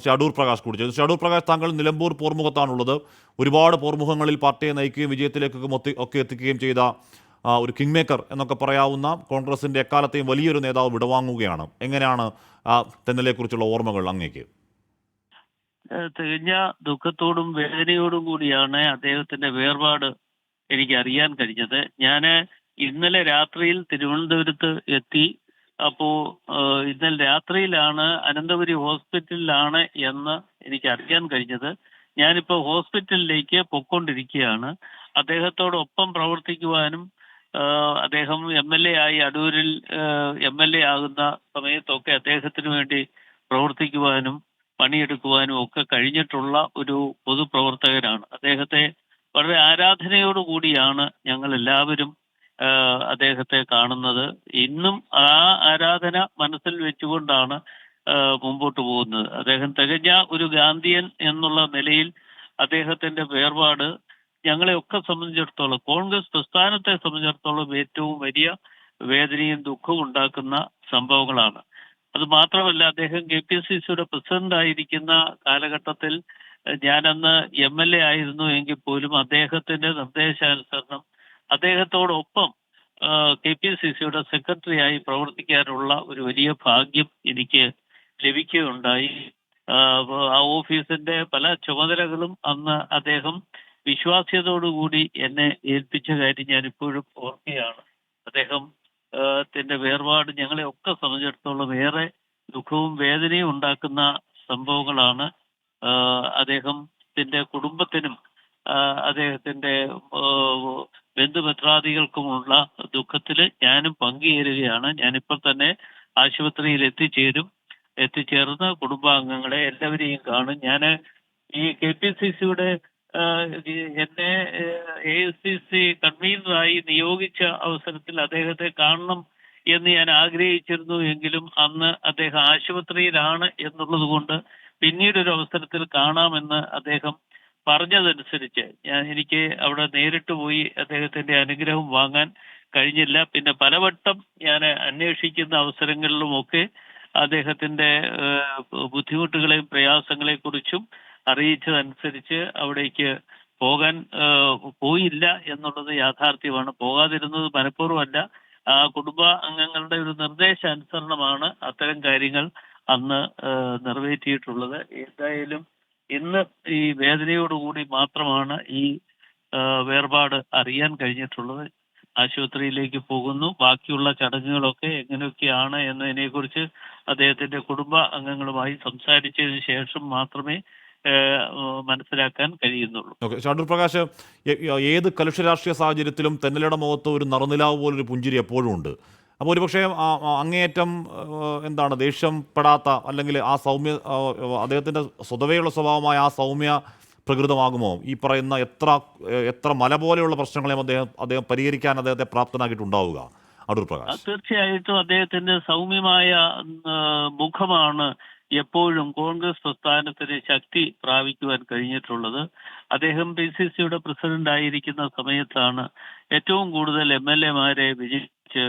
ശ്രീ അടൂർ പ്രകാശ് കൂടി ചെയ്തു. ശ്രീ അടൂർ പ്രകാശ്, താങ്കൾ നിലമ്പൂർ പോർമുഖത്താണുള്ളത്. ഒരുപാട് പോർമുഖങ്ങളിൽ പാർട്ടിയെ നയിക്കുകയും വിജയത്തിലേക്കൊക്കെ ഒക്കെ എത്തിക്കുകയും ചെയ്ത ഒരു കിങ് മേക്കർ എന്നൊക്കെ പറയാവുന്ന കോൺഗ്രസിന്റെ എക്കാലത്തെയും വലിയൊരു നേതാവ് വിടവാങ്ങുകയാണ്. എങ്ങനെയാണ് തെന്നലെക്കുറിച്ചുള്ള ഓർമ്മകൾ അങ്ങേക്ക്? തികഞ്ഞ ദുഃഖത്തോടും വേദനയോടും കൂടിയാണ് അദ്ദേഹത്തിന്റെ വേർപാട് എനിക്ക് അറിയാൻ കഴിഞ്ഞത്. ഞാൻ ഇന്നലെ രാത്രിയിൽ തിരുവനന്തപുരത്ത് എത്തി. അപ്പോ ഇന്നലെ രാത്രിയിലാണ് അനന്തപുരി ഹോസ്പിറ്റലിലാണ് എന്ന് എനിക്ക് അറിയാൻ കഴിഞ്ഞത്. ഞാനിപ്പോ ഹോസ്പിറ്റലിലേക്ക് പൊയ്ക്കൊണ്ടിരിക്കുകയാണ്. അദ്ദേഹത്തോടൊപ്പം പ്രവർത്തിക്കുവാനും അദ്ദേഹം MLA ആയി അടൂരിൽ MLA ആകുന്ന സമയത്തൊക്കെ അദ്ദേഹത്തിന് വേണ്ടി പ്രവർത്തിക്കുവാനും പണിയെടുക്കുവാനും ഒക്കെ കഴിഞ്ഞിട്ടുള്ള ഒരു പൊതുപ്രവർത്തകനാണ്. അദ്ദേഹത്തെ വളരെ ആരാധനയോടുകൂടിയാണ് ഞങ്ങൾ എല്ലാവരും അദ്ദേഹത്തെ കാണുന്നത്. ഇന്നും ആ ആരാധന മനസ്സിൽ വെച്ചുകൊണ്ടാണ് മുമ്പോട്ട് പോകുന്നത്. അദ്ദേഹം തികഞ്ഞ ഒരു ഗാന്ധിയൻ എന്നുള്ള നിലയിൽ അദ്ദേഹത്തിന്റെ വേർപാട് ഞങ്ങളെയൊക്കെ സംബന്ധിച്ചിടത്തോളം, കോൺഗ്രസ് പ്രസ്ഥാനത്തെ സംബന്ധിച്ചിടത്തോളം ഏറ്റവും വലിയ വേദനയും ദുഃഖവും ഉണ്ടാക്കുന്ന സംഭവങ്ങളാണ്. അത് മാത്രമല്ല, അദ്ദേഹം KPCCയുടെ പ്രസിഡന്റ് ആയിരിക്കുന്ന കാലഘട്ടത്തിൽ ഞാനന്ന് MLA ആയിരുന്നു എങ്കിൽ പോലും അദ്ദേഹത്തിന്റെ നിർദ്ദേശാനുസരണം അദ്ദേഹത്തോടൊപ്പം KPCCയുടെ സെക്രട്ടറി ആയി പ്രവർത്തിക്കാനുള്ള ഒരു വലിയ ഭാഗ്യം എനിക്ക് ലഭിക്കുകയുണ്ടായി. ആ ഓഫീസിന്റെ പല ചുമതലകളും അന്ന് അദ്ദേഹം വിശ്വാസ്യതയോടുകൂടി എന്നെ ഏൽപ്പിച്ച കാര്യം ഞാൻ ഇപ്പോഴും ഓർക്കുകയാണ്. അദ്ദേഹം ത്തിന്റെ വേർപാട് ഞങ്ങളെ ഒക്കെ സംബന്ധിച്ചിടത്തോളം ഏറെ ദുഃഖവും വേദനയും ഉണ്ടാക്കുന്ന സംഭവങ്ങളാണ്. അദ്ദേഹത്തിന്റെ കുടുംബത്തിനും അദ്ദേഹത്തിന്റെ ബന്ധുമിത്രാദികൾക്കുമുള്ള ദുഃഖത്തിൽ ഞാനും പങ്കുചേരുകയാണ്. ഞാനിപ്പോൾ തന്നെ ആശുപത്രിയിൽ എത്തിച്ചേർന്ന് കുടുംബാംഗങ്ങളെ എല്ലാവരെയും കാണും. ഞാൻ ഈ KPCCയുടെ എന്നെ AICC കൺവീനറായി നിയോഗിച്ച അവസരത്തിൽ അദ്ദേഹത്തെ കാണണം എന്ന് ഞാൻ ആഗ്രഹിച്ചിരുന്നു. എങ്കിലും അന്ന് അദ്ദേഹം ആശുപത്രിയിലാണ് എന്നുള്ളത് കൊണ്ട് പിന്നീടൊരു അവസരത്തിൽ കാണാമെന്ന് അദ്ദേഹം പറഞ്ഞതനുസരിച്ച് എനിക്ക് അവിടെ നേരിട്ട് പോയി അദ്ദേഹത്തിന്റെ അനുഗ്രഹം വാങ്ങാൻ കഴിഞ്ഞില്ല. പിന്നെ പലവട്ടം ഞാൻ അന്വേഷിക്കുന്ന അവസരങ്ങളിലുമൊക്കെ അദ്ദേഹത്തിന്റെ ബുദ്ധിമുട്ടുകളെയും പ്രയാസങ്ങളെ കുറിച്ചും അറിയിച്ചതനുസരിച്ച് അവിടേക്ക് പോയില്ല എന്നുള്ളത് യാഥാർത്ഥ്യമാണ്. പോകാതിരുന്നത് മനഃപൂർവ്വമല്ല, ആ കുടുംബ അംഗങ്ങളുടെ ഒരു നിർദ്ദേശാനുസരണമാണ് അത്തരം കാര്യങ്ങൾ അന്ന് നിറവേറ്റിയിട്ടുള്ളത്. എന്തായാലും ഇന്ന് ഈ വേദനയോടുകൂടി മാത്രമാണ് ഈ വേർപാട് അറിയാൻ കഴിഞ്ഞിട്ടുള്ളത്. ആശുപത്രിയിലേക്ക് പോകുന്നു. ബാക്കിയുള്ള ചടങ്ങുകളൊക്കെ എങ്ങനെയൊക്കെയാണ് എന്നതിനെക്കുറിച്ച് അദ്ദേഹത്തിന്റെ കുടുംബ അംഗങ്ങളുമായി സംസാരിച്ചതിന് ശേഷം മാത്രമേ മനസ്സിലാക്കാൻ കഴിയുന്നുള്ളൂ. അടൂർ പ്രകാശ്, ഏത് കലുഷ രാഷ്ട്രീയ സാഹചര്യത്തിലും തെന്നലയുടെ മുഖത്ത് ഒരു നറുനിലാവ് പോലൊരു പുഞ്ചിരി എപ്പോഴും ഉണ്ട്. അപ്പോൾ ഒരുപക്ഷെ അങ്ങേയറ്റം എന്താണ് ദേഷ്യം പെടാത്ത, അല്ലെങ്കിൽ ആ സൗമ്യ അദ്ദേഹത്തിൻ്റെ സ്വതവേയുള്ള സ്വഭാവമായ ആ സൗമ്യ പ്രകൃതമാകുമോ ഈ പറയുന്ന എത്ര മല പോലെയുള്ള പ്രശ്നങ്ങളെയും അദ്ദേഹം പരിഹരിക്കാൻ അദ്ദേഹത്തെ പ്രാപ്തനാക്കിയിട്ടുണ്ടാവുക? അടൂർ പ്രകാശ്, തീർച്ചയായിട്ടും അദ്ദേഹത്തിന്റെ സൗമ്യമായ മുഖമാണ് എപ്പോഴും കോൺഗ്രസ് പ്രസ്ഥാനത്തിന് ശക്തി പ്രാപിക്കുവാൻ കഴിഞ്ഞിട്ടുള്ളത്. അദ്ദേഹം PCCയുടെ പ്രസിഡന്റ് ആയിരിക്കുന്ന സമയത്താണ് ഏറ്റവും കൂടുതൽ MLA മാരെ വിജയിച്ച്